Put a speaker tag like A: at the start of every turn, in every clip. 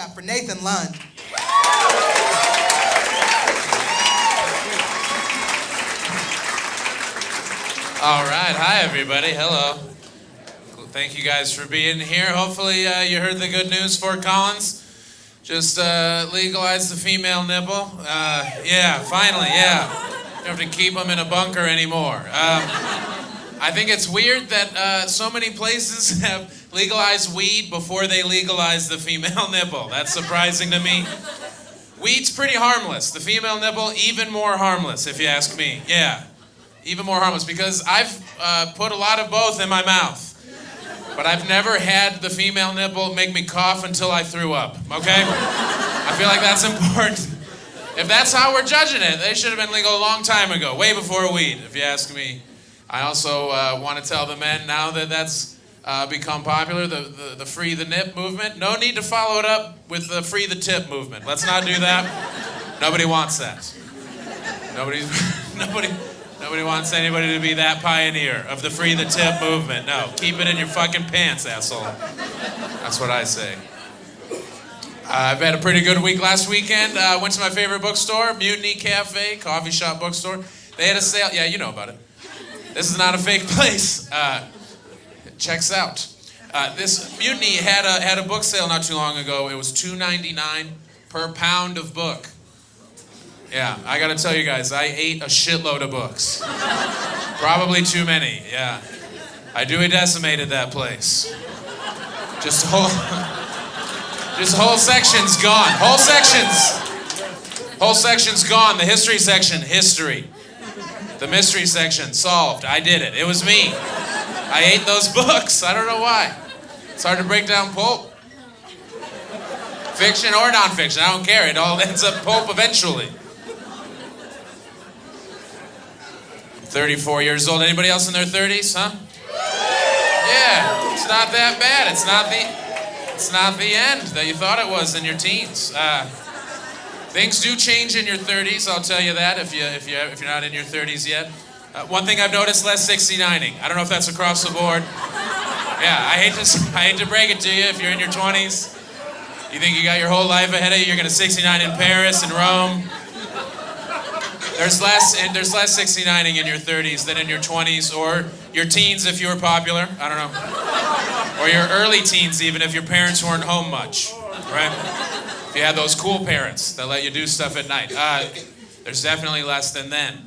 A: up for Nathan Lund.
B: All right, hi everybody, hello. Thank you guys for being here. Hopefully you heard the good news. Fort Collins just legalized the female nipple. Yeah, finally, yeah. You don't have to keep them in a bunker anymore. I think it's weird that so many places have legalized weed before they legalize the female nipple. That's surprising to me. Weed's pretty harmless. The female nipple, even more harmless, if you ask me. Yeah, even more harmless, because I've put a lot of both in my mouth. But I've never had the female nipple make me cough until I threw up, okay? I feel like that's important. If that's how we're judging it, they should have been legal a long time ago, way before weed, if you ask me. I also want to tell the men, now that that's become popular, the Free the Nip movement, no need to follow it up with the Free the Tip movement. Let's not do that. Nobody wants that. Nobody wants anybody to be that pioneer of the Free the Tip movement. No, keep it in your fucking pants, asshole. That's what I say. I've had a pretty good week last weekend. Went to my favorite bookstore, Mutiny Cafe, coffee shop bookstore. They had a sale. Yeah, you know about it. This is not a fake place. Checks out. This Mutiny had a book sale not too long ago. It was $2.99 per pound of book. Yeah, I gotta tell you guys, I ate a shitload of books. Probably too many, yeah. I Dewey decimated that place. Just whole sections gone. Whole sections gone. The history section, history. The mystery section, solved. I did it. It was me. I ate those books. I don't know why. It's hard to break down pulp. Fiction or nonfiction, I don't care. It all ends up pulp eventually. 34 years old. Anybody else in their 30s, huh? Yeah, it's not that bad. It's not the end that you thought it was in your teens. Things do change in your 30s, I'll tell you that, if you're not in your 30s yet. One thing I've noticed, less 69ing. I don't know if that's across the board. Yeah, I hate to break it to you if you're in your 20s. You think you got your whole life ahead of you, you're gonna 69 in Paris and Rome. There's less 69ing in your 30s than in your 20s or your teens if you were popular. I don't know. Or your early teens even if your parents weren't home much, right? If you had those cool parents that let you do stuff at night. There's definitely less than then.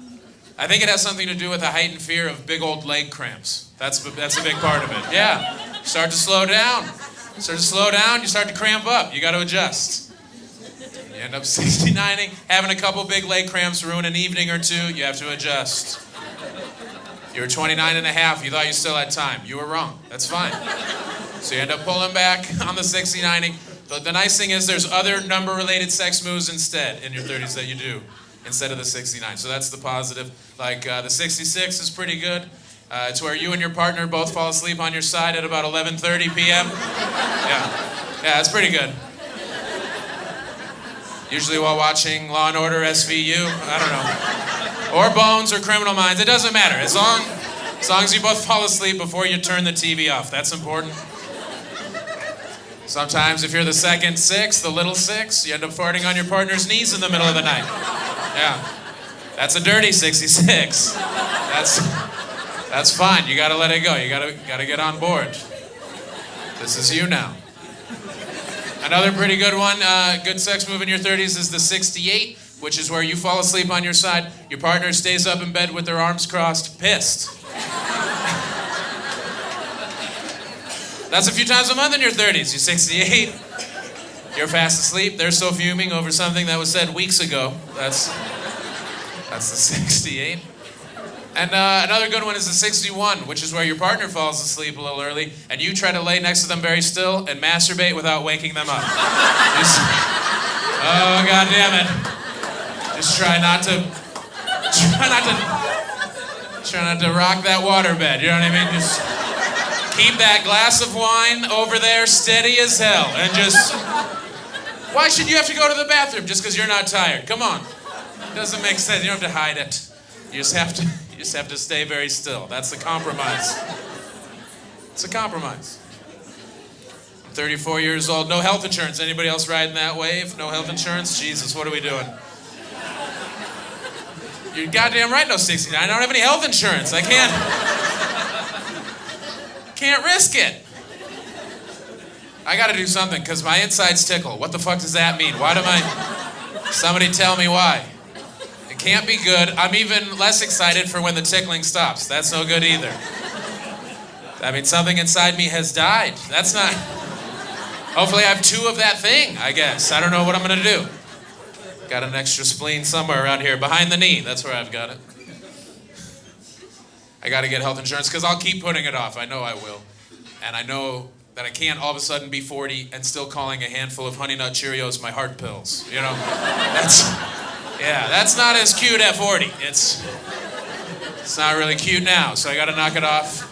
B: I think it has something to do with a heightened fear of big old leg cramps. That's a big part of it. Yeah, you start to slow down. You start to cramp up. You got to adjust. You end up 69ing, having a couple big leg cramps, ruin an evening or two, you have to adjust. You were 29 and a half, you thought you still had time. You were wrong, that's fine. So you end up pulling back on the 69ing. The nice thing is there's other number-related sex moves instead in your 30s that you do, instead of the 69. So that's the positive. Like the 66 is pretty good. It's where you and your partner both fall asleep on your side at about 11:30 p.m. Yeah, it's pretty good. Usually while watching Law & Order SVU, I don't know. Or Bones or Criminal Minds, it doesn't matter. As long as you both fall asleep before you turn the TV off, that's important. Sometimes if you're the second six, the little six, you end up farting on your partner's knees in the middle of the night. Yeah, that's a dirty 66. That's fine, you gotta let it go. You gotta get on board. This is you now. Another pretty good one, good sex move in your 30s is the 68, which is where you fall asleep on your side, your partner stays up in bed with their arms crossed, pissed. That's a few times a month in your 30s. You're 68, you're fast asleep, they're still fuming over something that was said weeks ago. That's the 68. And another good one is the 61, which is where your partner falls asleep a little early, and you try to lay next to them very still and masturbate without waking them up. Oh, God damn it. Just try not to rock that waterbed, you know what I mean? Just keep that glass of wine over there steady as hell, and just... Why should you have to go to the bathroom just because you're not tired? Come on. It doesn't make sense. You don't have to hide it. You just have to stay very still. That's the compromise. It's a compromise. I'm 34 years old. No health insurance. Anybody else riding that wave? No health insurance? Jesus, what are we doing? You're goddamn right, no 69. I don't have any health insurance. I can't risk it. I gotta do something, because my insides tickle. What the fuck does that mean? Somebody tell me why. It can't be good. I'm even less excited for when the tickling stops. That's no good either. That means something inside me has died. That's not... Hopefully I have 2 of that thing, I guess. I don't know what I'm gonna do. Got an extra spleen somewhere around here, behind the knee. That's where I've got it. I gotta get health insurance, because I'll keep putting it off. I know I will. And I know that I can't all of a sudden be 40 and still calling a handful of Honey Nut Cheerios my heart pills. You know? That's not as cute at 40. It's not really cute now, so I gotta knock it off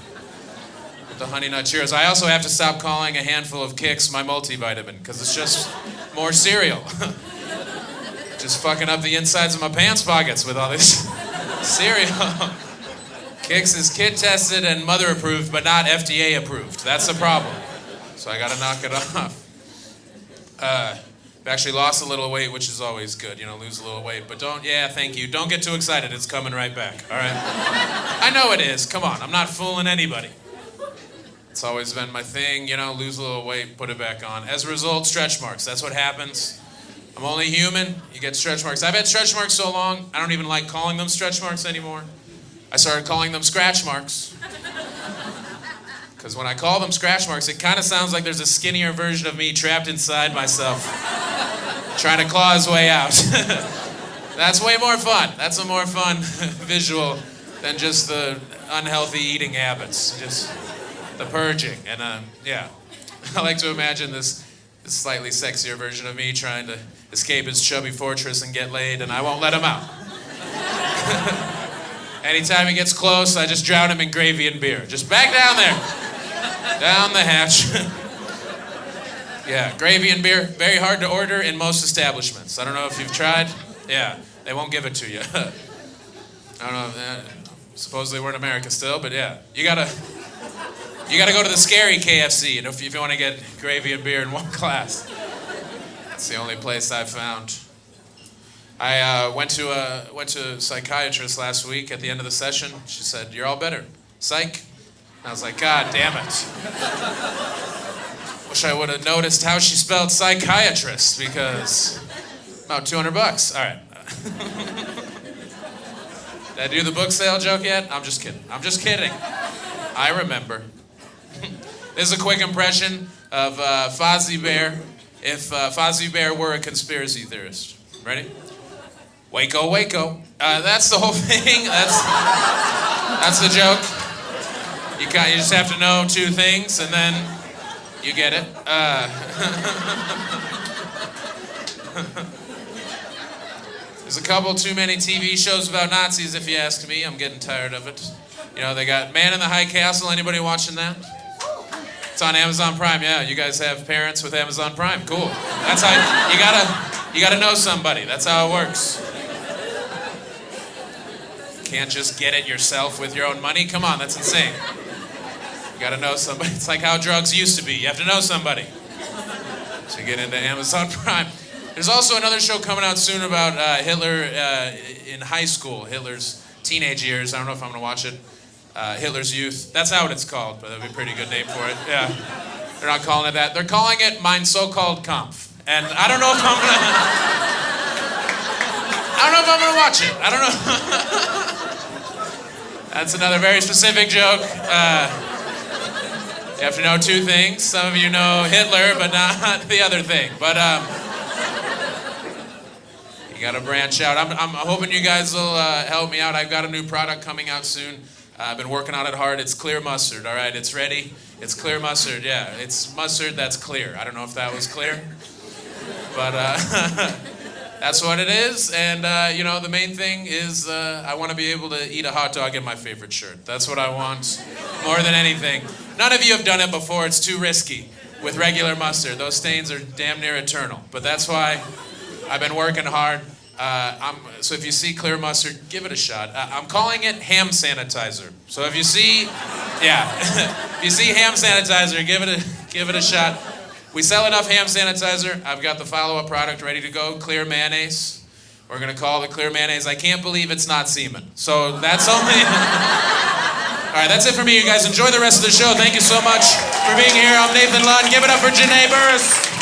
B: with the Honey Nut Cheerios. I also have to stop calling a handful of Kicks my multivitamin, because it's just more cereal. Just fucking up the insides of my pants pockets with all this cereal. Kicks is kid tested and mother approved, but not FDA approved. That's the problem. So I gotta knock it off. I've actually lost a little weight, which is always good, lose a little weight. But thank you. Don't get too excited. It's coming right back, all right? I know it is. Come on. I'm not fooling anybody. It's always been my thing, lose a little weight, put it back on. As a result, stretch marks. That's what happens. I'm only human. You get stretch marks. I've had stretch marks so long, I don't even like calling them stretch marks anymore. I started calling them scratch marks. Because when I call them scratch marks, it kind of sounds like there's a skinnier version of me trapped inside myself, trying to claw his way out. That's way more fun. That's a more fun visual than just the unhealthy eating habits, just the purging. And I like to imagine this slightly sexier version of me trying to escape his chubby fortress and get laid, and I won't let him out. Anytime he gets close, I just drown him in gravy and beer. Just back down there. Down the hatch. Gravy and beer, very hard to order in most establishments. I don't know if you've tried. Yeah, they won't give it to you. I don't know. Supposedly we're in America still, but you gotta go to the scary KFC, if you want to get gravy and beer in one class. That's the only place I've found. I went to a psychiatrist last week at the end of the session. She said, "You're all better. Psych." And I was like, God damn it. Wish I would have noticed how she spelled psychiatrist, because about $200. All right. Did I do the book sale joke yet? I'm just kidding. I remember. This is a quick impression of Fozzie Bear if Fozzie Bear were a conspiracy theorist. Ready? Waco, Waco. That's the whole thing. That's the joke. You just have to know 2 things, and then you get it. There's a couple too many TV shows about Nazis, if you ask me. I'm getting tired of it. They got Man in the High Castle. Anybody watching that? It's on Amazon Prime. Yeah, you guys have parents with Amazon Prime. Cool. That's how you gotta know somebody. That's how it works. Can't just get it yourself with your own money. Come on, that's insane. You gotta know somebody. It's like how drugs used to be. You have to know somebody to get into Amazon Prime. There's also another show coming out soon about Hitler in high school, Hitler's teenage years. I don't know if I'm gonna watch it. Hitler's Youth. That's how it's called, but that'd be a pretty good name for it. Yeah. They're not calling it that. They're calling it Mein So-Called Kampf. And I don't know if I'm gonna watch it. I don't know. That's another very specific joke. You have to know 2 things. Some of you know Hitler, but not the other thing. But you gotta branch out. I'm hoping you guys will help me out. I've got a new product coming out soon. I've been working on it hard. It's clear mustard, all right? It's ready. It's clear mustard, yeah. It's mustard that's clear. I don't know if that was clear, but that's what it is. And, the main thing is I want to be able to eat a hot dog in my favorite shirt. That's what I want more than anything. None of you have done it before. It's too risky with regular mustard. Those stains are damn near eternal. But that's why I've been working hard. So if you see clear mustard, give it a shot. I'm calling it ham sanitizer. So if you see ham sanitizer, give it a shot. We sell enough hand sanitizer. I've got the follow-up product ready to go, clear mayonnaise. We're going to call the clear mayonnaise. I can't believe it's not semen. So that's only... All right, that's it for me. You guys enjoy the rest of the show. Thank you so much for being here. I'm Nathan Lund. Give it up for Janae Burris.